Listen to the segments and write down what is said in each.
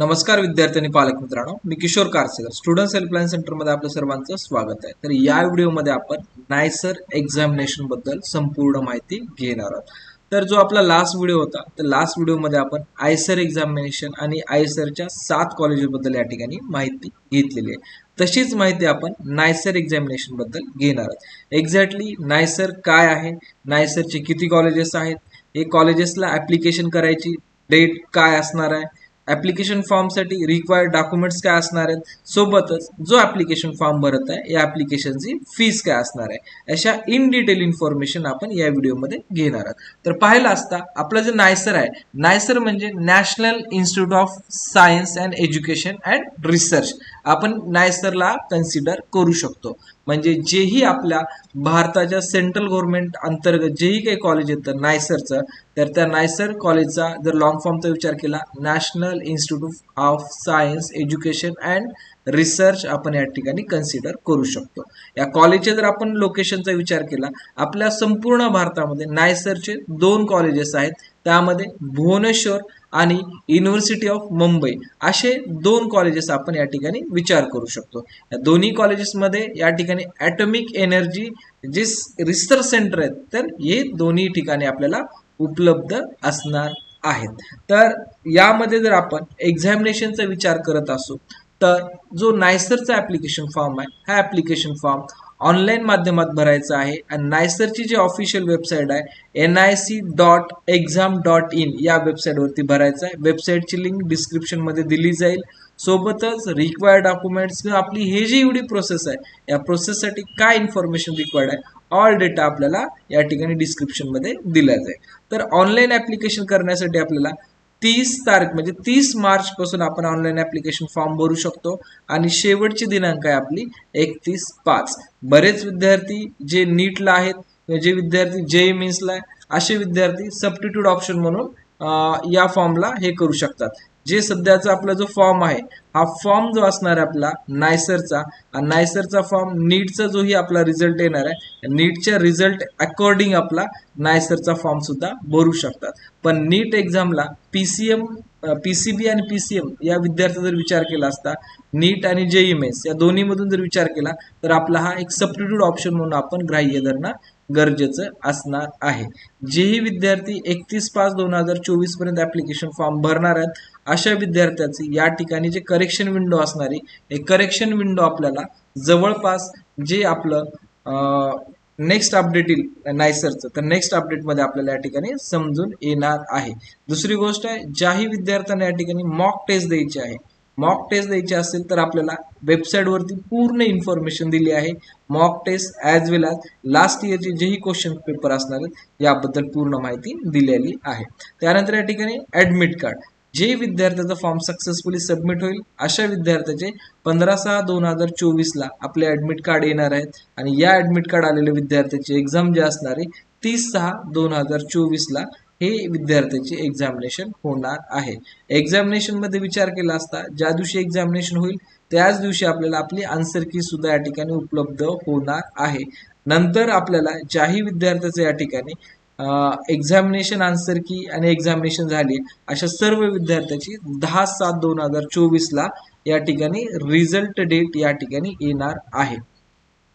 नमस्कार विद्यार्थी आणि पालक मित्रांनो, मी किशोर कारसेकर स्टुडंट्स हेल्पलाईन सेंटर मध्ये आपल्या सर्वांचं स्वागत आहे। तर या व्हिडिओमध्ये आपण नायसर एक्झामिनेशन बद्दल संपूर्ण माहिती घेणार आहोत। तर जो आपला लास्ट व्हिडिओ होता, तर लास्ट व्हिडिओमध्ये आपण आयसर एक्झामिनेशन आणि आयसरच्या 7 कॉलेजेसबद्दल या ठिकाणी माहिती घेतलेली आहे। तशीच माहिती आपण नायसर एक्झामिनेशन बद्दल घेणार आहोत। एक्झॅक्टली नायसर काय आहे, नायसरचे किती कॉलेजेस आहेत, हे कॉलेजेसला ऍप्लिकेशन करायची डेट काय असणार आहे, ऍप्लिकेशन फॉर्म साठी रिक्वायर्ड डॉक्युमेंट्स काय असणार आहेत, सोबतच जो ऍप्लिकेशन फॉर्म भरत आहे या ऍप्लिकेशनची फीस काय असणार आहे, अशा इन डिटेल इन्फॉर्मेशन आपण या व्हिडिओमध्ये घेणार आहोत। तर पाहिलं असता आपलं जे नायसर आहे, नायसर म्हणजे national institute of science and education and research, आपण नायसरला कन्सिडर करू शकतो। म्हणजे जेही आपल्या भारताच्या सेंट्रल गव्हर्नमेंट अंतर्गत जेही काही कॉलेज येतं नायसरचं, तर त्या नायसर कॉलेजचा जर लॉंग फॉर्मचा विचार केला, national institute of science education and research आपण या ठिकाणी कन्सिडर करू शकतो। या कॉलेजचे जर आपण लोकेशनचा विचार केला, आपल्या संपूर्ण भारतामध्ये नायसरचे 2 कॉलेजेस आहेत, त्यामध्ये भुवनेश्वर आणि युनिव्हर्सिटी ऑफ मुंबई असे 2 कॉलेजेस आपण या ठिकाणी विचार करू शकतो। या दोन्ही कॉलेजेसमध्ये या ठिकाणी ॲटॉमिक एनर्जी जे रिसर्च सेंटर आहेत, तर हे दोन्ही ठिकाणी आपल्याला उपलब्ध असणार आहेत। तर यामध्ये जर आपण एक्झामिनेशनचा विचार करत असू, तर जो नायसरचा ऍप्लिकेशन फॉर्म आहे, हा ऍप्लिकेशन फॉर्म ऑनलाईन माध्यमात भरायचा आहे आणि नायसरची जी ऑफिशियल वेबसाईट आहे nic.exam.in या वेबसाईटवरती भरायचा आहे। वेबसाईटची लिंक डिस्क्रिप्शन मध्ये दिली जाईल। सोबतच रिक्वायर्ड डॉक्युमेंट्स किंवा आपली हे जी एवढी प्रोसेस आहे, या प्रोसेससाठी काय इन्फॉर्मेशन रिक्वायर्ड आहे, ऑल डेटा आपल्याला या ठिकाणी डिस्क्रिप्शन मध्ये दिला जाईल। तर ऑनलाईन ऍप्लिकेशन करण्यासाठी आपल्याला 30 तारीख म्हणजे 30 मार्च पासून आपण ऑनलाईन ऍप्लिकेशन फॉर्म भरू शकतो आणि शेवटची दिनांक आहे आपली 31/5। बरेच विद्यार्थी जे नीटला आहेत, जे विद्यार्थी जेईई मेन्सला आहे, असे विद्यार्थी सबस्टिट्यूट ऑप्शन म्हणून या फॉर्मला हे करू शकतात। जे सध्याचा आपला जो फॉर्म आहे, हा फॉर्म जो असणार आहे आपला नायसरचा फॉर्म नीटचा जोही आपला रिझल्ट येणार आहे, नीटच्या रिझल्ट अकॉर्डिंग आपला नायसरचा फॉर्म सुद्धा भरू शकतात। पण नीट एक्झामला पीसीबी आणि पीसीएम या विद्यार्थ्याचा जर विचार केला असता, नीट आणि जेईई मेन्स या दोन्ही मधून जर विचार केला, तर आपला हा एक सबस्टिट्यूट ऑप्शन म्हणून आपण ग्राह्य धरणं गरजेचं असणार आहे। जेही विद्यार्थी 31/5/2024 पर्यंत ऍप्लिकेशन फॉर्म भरणार आहेत, अशा विद्यार्थ्याची या ठिकाणी जे करेक्शन विंडो असणारी, हे करेक्शन विंडो आपल्याला जवळपास जे आपलं नेक्स्ट अपडेट येईल नायसरचं, तर नेक्स्ट अपडेटमध्ये आपल्याला या ठिकाणी समजून येणार आहे। दुसरी गोष्ट आहे, ज्याही विद्यार्थ्यांना या ठिकाणी मॉक टेस्ट द्यायची आहे, मॉक टेस्ट द्यायची असेल तर आपल्याला वेबसाईटवरती पूर्ण इन्फॉर्मेशन दिली आहे। मॉक टेस्ट ॲज वेल ॲज लास्ट इयरचे जेही क्वेश्चन पेपर असणार आहेत याबद्दल पूर्ण माहिती दिलेली आहे। त्यानंतर या ठिकाणी ॲडमिट कार्ड, जे विद्यार्थ्याचा फॉर्म सक्सेसफुली सबमिट होईल अशा विद्यार्थ्याचे 15/6/2024 आपले ॲडमिट कार्ड येणार आहेत आणि या ॲडमिट कार्ड आलेल्या विद्यार्थ्याची एक्झाम जी असणार आहे 30/6/2024 हे विद्यार्थ्याची एक्झामिनेशन होणार आहे। एक्झामिनेशन मध्ये विचार केला असता ज्या दिवशी एक्झामिनेशन होईल त्याच दिवशी आपल्याला आपली आन्सर की सुद्धा या ठिकाणी उपलब्ध होणार आहे। नंतर आपल्याला ज्याही विद्यार्थ्याचं या ठिकाणी एक्झामिनेशन आन्सर की आणि एक्झामिनेशन झाली, अशा सर्व विद्यार्थ्याची 10/7/2024 या ठिकाणी रिझल्ट डेट या ठिकाणी येणार आहे।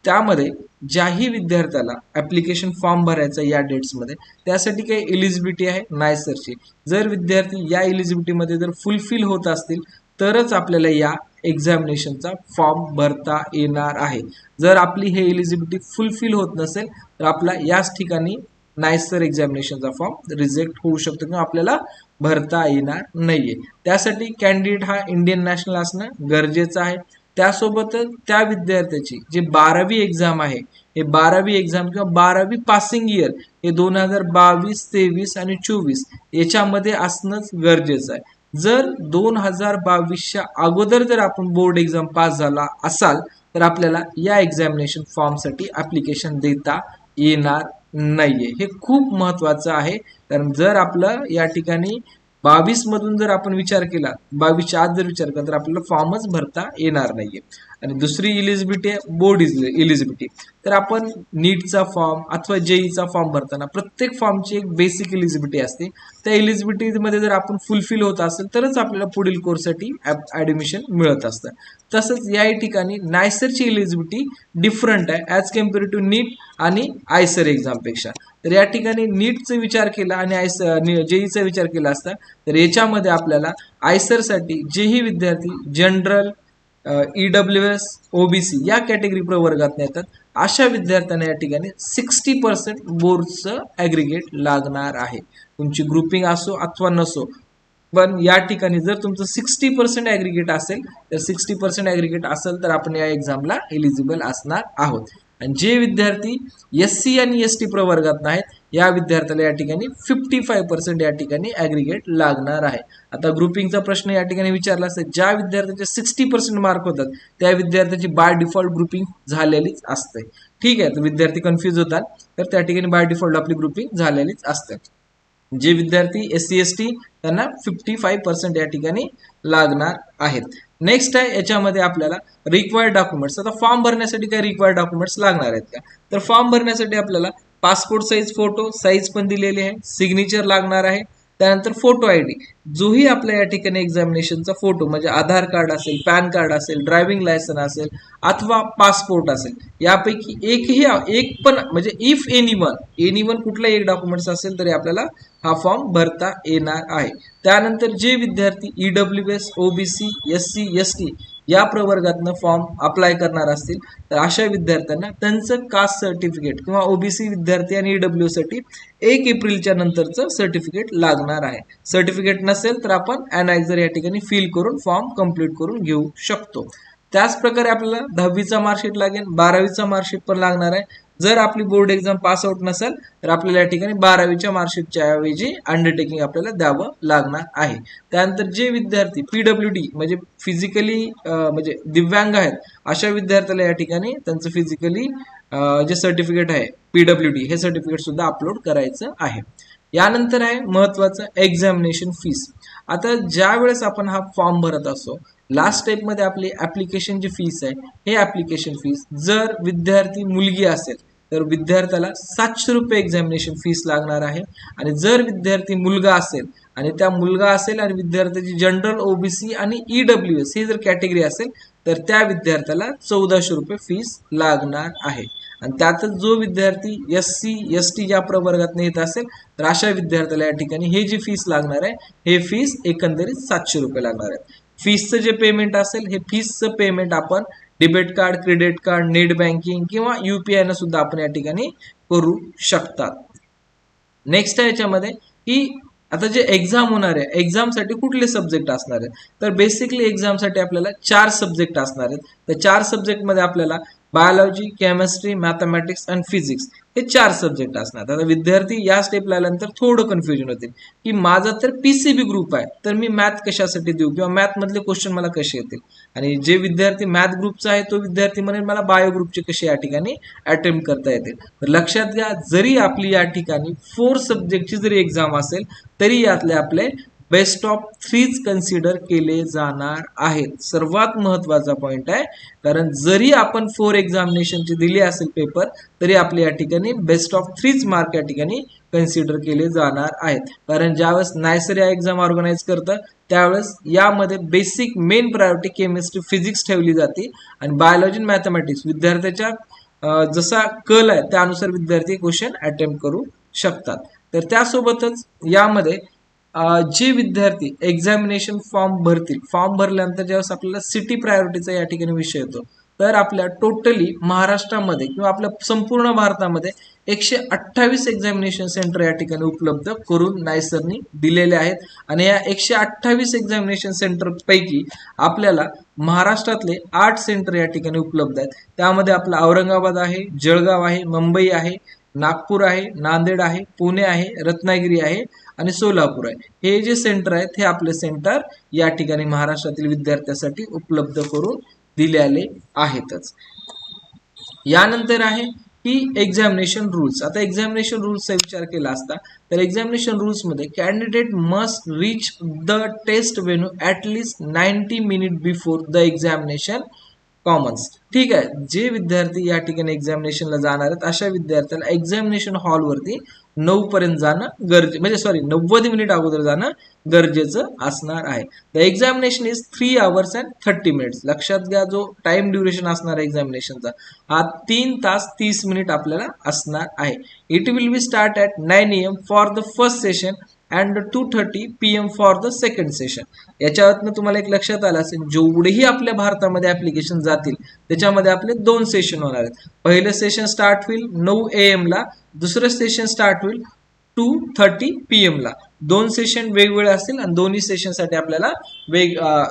त्यामध्ये ज्याही विद्यार्थ्याला ऍप्लिकेशन फॉर्म भरायचा या डेट्समध्ये, त्यासाठी काही एलिजिबिलिटी आहे नायसरची। जर विद्यार्थी या एलिजिबिलिटीमध्ये जर फुलफिल होत असतील तरच आपल्याला या एक्झामिनेशनचा फॉर्म भरता येणार आहे। जर आपली हे एलिजिबिलिटी फुलफिल होत नसेल तर आपला याच ठिकाणी नायसर एक्झामिनेशनचा फॉर्म रिजेक्ट होऊ शकतो किंवा आपल्याला भरता येणार नाहीये। त्यासाठी कॅन्डिडेट हा इंडियन नॅशनल असणं गरजेचं आहे। त्यासोबतच त्या विद्यार्थ्याची जे 12वी एक्झाम आहे, हे 12वी एक्झाम किंवा 12वी पासिंग इयर हे 2022, 23 आणि 24 याच्यामध्ये असणंच गरजेचं आहे। जर 2022च्या अगोदर जर आपण बोर्ड एक्झाम पास झाला असाल तर आपल्याला या एक्झामिनेशन फॉर्मसाठी ऍप्लिकेशन देता येणार नाहीये। हे खूप महत्वाचं आहे, कारण जर आपलं या ठिकाणी 22 मधून जर आपण विचार केला, 22च्या आत जर विचार केला तर आपल्याला फॉर्मच भरता येणार नाहीये। आणि दुसरी इलिजिबिलिटी आहे बोर्ड इलिजिबिलिटी. तर आपण नीटचा फॉर्म अथवा जेईचा फॉर्म भरताना प्रत्येक फॉर्मची एक बेसिक इलिजिबिलिटी असते. त्या इलिजिबिलिटीमध्ये जर आपण फुलफिल होत असेल तरच आपल्याला पुढील कोर्ससाठी ऍडमिशन मिळत असतं. तसंच या ठिकाणी नायसरची इलिजिबिलिटी डिफरंट आहे ॲज कम्पेअर टू नीट आणि आयसर एक्झामपेक्षा. तर या ठिकाणी नीटचा विचार केला आणि जेईचा विचार केला असता तर याच्यामध्ये आपल्याला आयसरसाठी जेही विद्यार्थी जनरल, EWS, OBC या कॅटेगरी प्रवर्गात येतात अशा विद्यार्थ्यांना या ठिकाणी 60% बोर्डचं ॲग्रिगेट लागणार आहे. तुमची ग्रुपिंग असो अथवा नसो, पण या ठिकाणी जर तुमचं 60% ॲग्रिगेट असेल तर 60% ॲग्रिगेट असेल तर आपण या एक्झामला एलिजिबल असणार आहोत. आणि जे विद्यार्थी SC आणि ST प्रवर्गात नाहीत या विद्यार्थ्याला या ठिकाणी 55% या ठिकाणी ॲग्रिगेट लागणार आहे. आता ग्रुपिंगचा प्रश्न या ठिकाणी विचारला असेल, ज्या विद्यार्थ्याचे 60% मार्क होतात त्या विद्यार्थ्याची बाय डिफॉल्ट ग्रुपिंग झालेलीच असते. ठीक आहे, तर विद्यार्थी कन्फ्यूज होतात तर त्या ठिकाणी बाय डिफॉल्ट आपली ग्रुपिंग झालेलीच असते. जे विद्यार्थी SC ST त्यांना 55% या ठिकाणी लागणार आहेत. नेक्स्ट आहे याच्यामध्ये आपल्याला रिक्वायर्ड डॉक्युमेंट्स. आता फॉर्म भरण्यासाठी काय रिक्वायर्ड डॉक्युमेंट्स लागणार आहेत का, तर फॉर्म भरण्यासाठी आपल्याला पासपोर्ट साईज फोटो, साईज पण दिलेली आहे, सिग्नेचर लागणार आहे, त्यानंतर फोटो ID, जोही आपल्या या ठिकाणी एक्झामिनेशनचा फोटो म्हणजे आधार कार्ड असेल, पॅन कार्ड असेल, ड्रायव्हिंग लायसन असेल अथवा पासपोर्ट असेल, यापैकी एक पण म्हणजे इफ एनीवन कुठलाही एक डॉक्युमेंट्स असेल तरी आपल्याला हा फॉर्म भरता येणार आहे. त्यानंतर जे विद्यार्थी EWS, OBC, SC ST या प्रवर्गातनं फॉर्म अप्लाय करणार असतील तर अशा विद्यार्थ्यांना त्यांचं कास्ट सर्टिफिकेट किंवा OBC विद्यार्थी आणि EWS साठी 1 एप्रिलच्या नंतरचं सर्टिफिकेट लागणार आहे. सर्टिफिकेट नसेल तर आपण अनायझर या ठिकाणी फिल करून फॉर्म कंप्लीट करून घेऊ शकतो. त्याच प्रकारे आपल्याला 10वीचा मार्कशीट लागेल, 12वीचा मार्कशीट पण लागणार आहे. जर आपली बोर्ड एक्झाम पास आउट नसेल तर आपल्याला या ठिकाणी 12वीच्या मार्कशीटच्या ऐवजी अंडरटेकिंग आपल्याला द्यावं लागणार आहे. त्यानंतर जे विद्यार्थी PWD म्हणजे फिजिकली म्हणजे दिव्यांग आहेत अशा विद्यार्थ्याला या ठिकाणी त्यांचं फिजिकली जे सर्टिफिकेट आहे PWD हे सर्टिफिकेट सुद्धा अपलोड करायचं आहे. यानंतर आहे महत्वाचं एक्झामिनेशन फीस. आता ज्या वेळेस आपण हा फॉर्म भरत असतो लास्ट स्टेपमध्ये आपली ऍप्लिकेशन जी फीस आहे हे ऍप्लिकेशन फीस जर विद्यार्थी मुलगी असेल तर विद्यार्थ्याला 700 रुपये एक्झामिनेशन फीस लागणार आहे. आणि जर विद्यार्थी मुलगा असेल आणि विद्यार्थ्याची जनरल, OBC आणि EWS ही जर कॅटेगरी असेल तर त्या विद्यार्थ्याला 1400 रुपये फीस लागणार आहे. आणि त्यातच जो विद्यार्थी SC ST या प्रवर्गात येत असेल तर अशा विद्यार्थ्याला या ठिकाणी हे जी फीस लागणार आहे हे फीस एकंदरीत 700 रुपये लागणार आहे. फीसचं जे पेमेंट असेल हे फीसचं पेमेंट आपण debit card, credit card, net banking किंवा UPI न सुद्धा आपण या ठिकाणी करू शकतात. नेक्स्ट आहे याच्यामध्ये की आता जे एक्झाम होणार आहे एक्झामसाठी कुठले सब्जेक्ट असणार आहेत, तर बेसिकली एक्झामसाठी आपल्याला 4 सब्जेक्ट असणार आहेत. त्या 4 सब्जेक्टमध्ये आपल्याला बायोलॉजी, केमिस्ट्री, मॅथमॅटिक्स आणि फिजिक्स हे 4 सब्जेक्ट असणार. आता विद्यार्थी या स्टेपला आल्यानंतर थोडं कन्फ्युजन होते की माझा तर PCB ग्रुप आहे तर मी मॅथ कशासाठी देऊ किंवा मॅथ मधले क्वेश्चन मला कसे येतील. आणि जे विद्यार्थी मॅथ ग्रुपचा आहे तो विद्यार्थी म्हणेल मला बायो ग्रुपचे कसे या ठिकाणी अटेम्प्ट करता येतील. तर लक्षात घ्या जरी आपली या ठिकाणी 4 सब्जेक्टची जरी एक्झाम असेल तरी यातले आपले बेस्ट ऑफ 3 कन्सिडर केले जाणार आहेत. सर्वात महत्वाचा पॉइंट आहे, कारण जरी आपण 4 एक्झामिनेशनचे दिले असेल पेपर तरी आपले या ठिकाणी बेस्ट ऑफ 3 मार्क या ठिकाणी कन्सिडर केले जाणार आहेत. कारण ज्यावेळेस नायसर या एक्झाम ऑर्गनाईज करतं त्यावेळेस यामध्ये basic main priority chemistry, physics ठेवली जाते आणि बायोलॉजी, मॅथमॅटिक्स विद्यार्थ्याच्या जसा कल आहे त्यानुसार विद्यार्थी क्वेश्चन अटेम्प्ट करू शकतात. तर त्यासोबतच यामध्ये जे विद्यार्थी एक्झामिनेशन फॉर्म भरतील, फॉर्म भरल्यानंतर ज्यावेळेस आपल्याला सिटी प्रायोरिटीचा या ठिकाणी विषय येतो तर आपल्या टोटली महाराष्ट्रामध्ये किंवा आपल्या संपूर्ण भारतामध्ये 128 एक्झामिनेशन सेंटर या ठिकाणी उपलब्ध करून नायसरनी दिलेले आहेत. आणि या 128 एक्झामिनेशन सेंटर पैकी आपल्याला महाराष्ट्रातले 8 सेंटर या ठिकाणी उपलब्ध आहेत. त्यामध्ये आपला औरंगाबाद आहे, जळगाव आहे, मुंबई आहे, नागपूर आहे, नांदेड आहे, पुणे आहे, रत्नागिरी आहे आणि सोलापूर आहे. हे जे सेंटर आहेत हे आपले सेंटर या ठिकाणी महाराष्ट्रातील विद्यार्थ्यांसाठी उपलब्ध करून दिलेले आहेतच. यानंतर आहे की एक्झामिनेशन रूल्स. आता एक्झामिनेशन रूल्सचा विचार केला असता तर एक्झामिनेशन रूल्स मध्ये candidate must reach the test venue at least 90 minute before the examination commence. ठीक आहे, जे विद्यार्थी या ठिकाणी एक्झामिनेशनला जाणार आहेत अशा विद्यार्थ्याला एक्झामिनेशन हॉलवरती 9 पर्यंत जाणं म्हणजे 90 मिनिट अगोदर जाणं गरजेचं असणार आहे. The examination is 3 hours and 30 minutes. लक्षात घ्या, जो टाइम ड्युरेशन असणार आहे एक्झामिनेशनचा हा 3 तास 30 मिनिट आपल्याला असणार आहे. It will be start at 9 AM for the first session and 2:30 PM for the second session. याच्यावरनं तुम्हाला एक लक्षात आलं असेल, जेवढेही आपल्या भारतामध्ये ऍप्लिकेशन जातील त्याच्यामध्ये आपले 2 सेशन होणार आहेत. पहिलं सेशन स्टार्ट होईल 9 AM ला, दुसरं सेशन स्टार्ट होईल 2:30 PM ला. 2 सेशन वेगवेगळे असतील आणि दोन्ही सेशनसाठी आपल्याला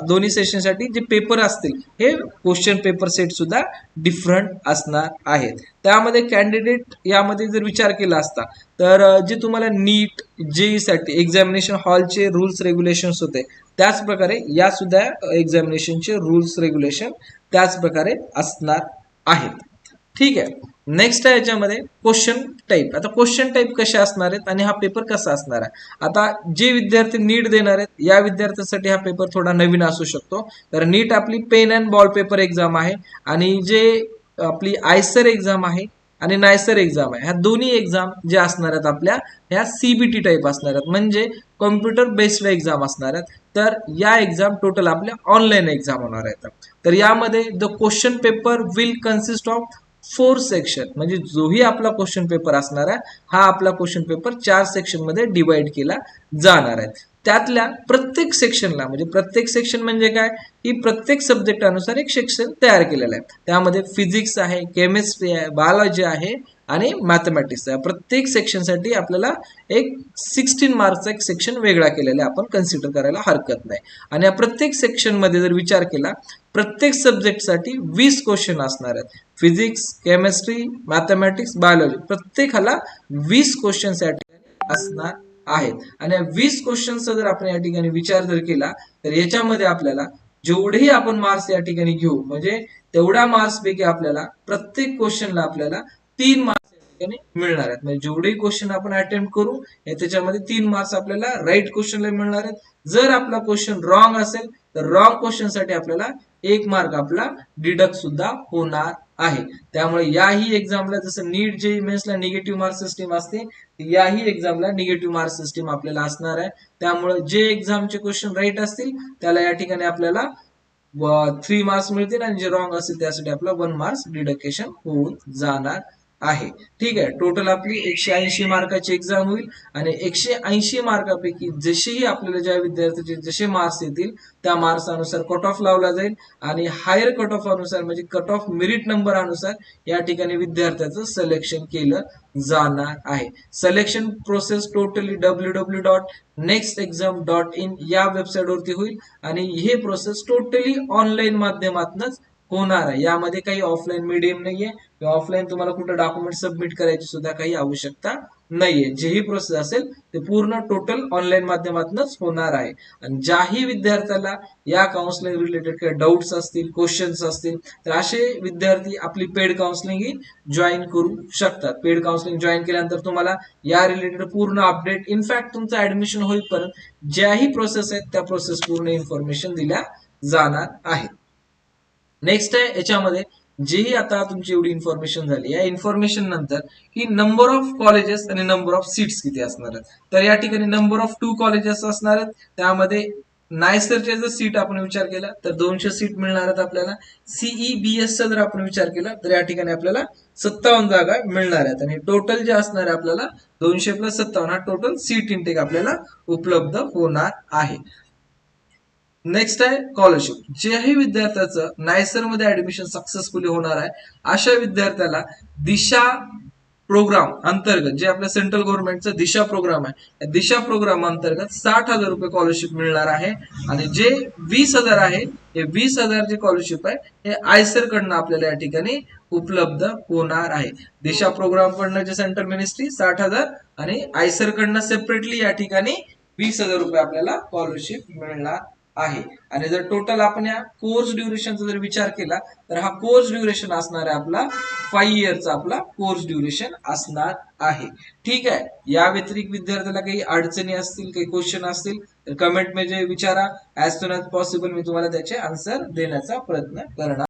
दोन्ही सेशनसाठी जे पेपर असतील हे क्वेश्चन पेपर सेट सुद्धा डिफरंट असणार आहेत. त्यामध्ये कॅन्डिडेट यामध्ये जर विचार केला असता तर जे तुम्हाला नीट जेई साठी एक्झामिनेशन हॉलचे रूल्स रेग्युलेशन्स होते त्याच प्रकारे या सुद्धा एक्झामिनेशनचे रूल्स रेग्युलेशन त्याच प्रकारे असणार आहेत. ठीक आहे, नेक्स्ट आहे याच्यामध्ये क्वेश्चन टाईप. आता क्वेश्चन टाईप कसे असणार आहेत आणि हा पेपर कसा असणार आहे. आता जे विद्यार्थी नीट देणार आहेत या विद्यार्थ्यांसाठी हा पेपर थोडा नवीन असू शकतो. तर नीट आपली pen and ball paper exam आहे आणि जे आपली आयसर एक्झाम आहे आणि नायसर एक्झाम आहे, ह्या दोन्ही एक्झाम जे असणार आहेत आपल्या ह्या CBT टाईप असणार आहेत, म्हणजे कॉम्प्युटर बेस्ड एक्झाम असणार आहेत. तर या एक्झाम टोटल आपल्या ऑनलाईन एक्झाम होणार आहेत. तर यामध्ये the question paper will consist of 4 section, म्हणजे जोही आपला क्वेश्चन पेपर असणार आहे हा आपला क्वेश्चन पेपर 4 सेक्शन मध्ये डिवाइड केला जाणार आहे. त्यातल्या प्रत्येक सेक्शनला, म्हणजे प्रत्येक सेक्शन म्हणजे काय, ही प्रत्येक सब्जेक्ट अनुसार एक सेक्शन तयार केलेलं आहे. त्यामध्ये फिजिक्स आहे, केमिस्ट्री आहे, बायोलॉजी आहे आणि मॅथमॅटिक्स आहे. प्रत्येक सेक्शनसाठी आपल्याला एक 16 मार्कचा एक सेक्शन वेगळा केलेला आहे, आपण कन्सिडर करायला हरकत नाही. आणि या प्रत्येक सेक्शन मध्ये जर विचार केला प्रत्येक सब्जेक्टसाठी 20 क्वेश्चन असणार आहेत. फिजिक्स, केमिस्ट्री, मॅथमॅटिक्स, बायोलॉजी प्रत्येकाला 20 क्वेश्चन या ठिकाणी असणार आहेत. आणि 20 क्वेश्चनचा जर आपण या ठिकाणी विचार जर केला तर याच्यामध्ये आपल्याला जेवढेही आपण मार्क्स या ठिकाणी घेऊ म्हणजे तेवढ्या मार्क्स पैकी आपल्याला प्रत्येक क्वेश्चनला आपल्याला 3 मार्क्स या ठिकाणी मिळणार आहेत. म्हणजे जेवढेही क्वेश्चन आपण अटेम्प्ट करू त्याच्यामध्ये 3 मार्क्स आपल्याला राईट क्वेश्चनला मिळणार आहेत. जर आपला क्वेश्चन रॉंग असेल तर रॉंग क्वेश्चन साठी आपल्याला 1 मार्क आपला डिडक्ट सुद्धा होणार आहे. त्यामुळे याही एक्झामला जसं नीट जेईई मेन्सला निगेटिव्ह मार्क सिस्टीम असते, याही एक्झामला निगेटिव्ह मार्क सिस्टीम आपल्याला असणार आहे. त्यामुळे जे एक्झामचे क्वेश्चन राईट असतील त्याला या ठिकाणी आपल्याला 3 मार्क्स मिळतील आणि जे रॉंग असतील त्यासाठी आपला 1 मार्क्स डिडक्शन होऊन जाणार आहे. ठीक आहे, टोटल आपली 180 मार्काची एक्झाम होईल आणि 180 मार्कापैकी जसेही आपल्याला ज्या विद्यार्थ्याचे जसे मार्क्स येतील त्या मार्क्स अनुसार कट ऑफ लावला जाईल आणि हायर कट ऑफ अनुसार म्हणजे कट ऑफ मेरिट नंबर अनुसार या ठिकाणी विद्यार्थ्याचं सिलेक्शन केलं जाणार आहे. सिलेक्शन प्रोसेस टोटली www.nextexam.in या वेबसाईट वरती होईल आणि हे प्रोसेस टोटली ऑनलाईन माध्यमातूनच होणार आहे. यामध्ये काही ऑफलाईन मीडियम नाहीये किंवा ऑफलाईन तुम्हाला कुठे डॉक्युमेंट सबमिट करायची सुद्धा काही आवश्यकता नाहीये. जेही प्रोसेस असेल ते पूर्ण टोटल ऑनलाईन माध्यमातूनच होणार आहे. आणि ज्याही विद्यार्थ्याला या काउन्सिलिंग रिलेटेड काही डाऊट्स असतील, क्वेश्चन्स असतील तर असे विद्यार्थी आपली पेड काउन्सिलिंग ही जॉईन करू शकतात. पेड काउन्सिलिंग जॉईन केल्यानंतर तुम्हाला या रिलेटेड पूर्ण अपडेट, इनफॅक्ट तुमचं ऍडमिशन होईपर्यंत ज्याही प्रोसेस आहेत त्या प्रोसेस पूर्ण इन्फॉर्मेशन दिल्या जाणार आहे. नेक्स्ट आहे याच्यामध्ये जेही आता तुमची एवढी इन्फॉर्मेशन झाली, या इन्फॉर्मेशन नंतर की नंबर ऑफ कॉलेजेस आणि नंबर ऑफ सीट्स किती असणार आहेत. तर या ठिकाणी नंबर ऑफ 2 कॉलेजेस असणार आहेत. त्यामध्ये नायसरचे जर सीट आपण विचार केला तर 200 सीट मिळणार आहेत आपल्याला. CEBS चा जर आपण विचार केला तर या ठिकाणी आपल्याला 57 जागा मिळणार आहेत आणि टोटल जे असणार आहे आपल्याला 200 + 57 हा टोटल सीट इंटेक आपल्याला उपलब्ध होणार आहे. नेक्स्ट आहे स्कॉलरशिप. ज्याही विद्यार्थ्याचं नायसर मध्ये ऍडमिशन सक्सेसफुली होणार आहे अशा विद्यार्थ्याला दिशा प्रोग्राम अंतर्गत, जे आपल्या सेंट्रल गव्हर्नमेंटचा दिशा प्रोग्राम आहे, या दिशा प्रोग्राम अंतर्गत 60,000 रुपये स्कॉलरशिप मिळणार आहे. आणि जे 20,000 आहे हे 20,000 जे स्कॉलरशिप आहे हे आयसर कडनं आपल्याला या ठिकाणी उपलब्ध होणार आहे. दिशा प्रोग्राम कडनं जे सेंट्रल मिनिस्ट्री 60,000 आणि आयसर कडनं सेपरेटली या ठिकाणी 20,000 रुपये आपल्याला स्कॉलरशिप मिळणार आहे. आणि जर टोटल आपण या कोर्स ड्युरेशनचा जर विचार केला तर हा कोर्स ड्युरेशन असणार आहे आपला 5 इयरचा आपला कोर्स ड्युरेशन असणार आहे. ठीक आहे, या व्यतिरिक्त विद्यार्थ्याला काही अडचणी असतील, काही क्वेश्चन असतील तर कमेंट मध्ये विचारा. ऍज सून ऍज पॉसिबल मी तुम्हाला त्याचे आन्सर देण्याचा प्रयत्न करणार.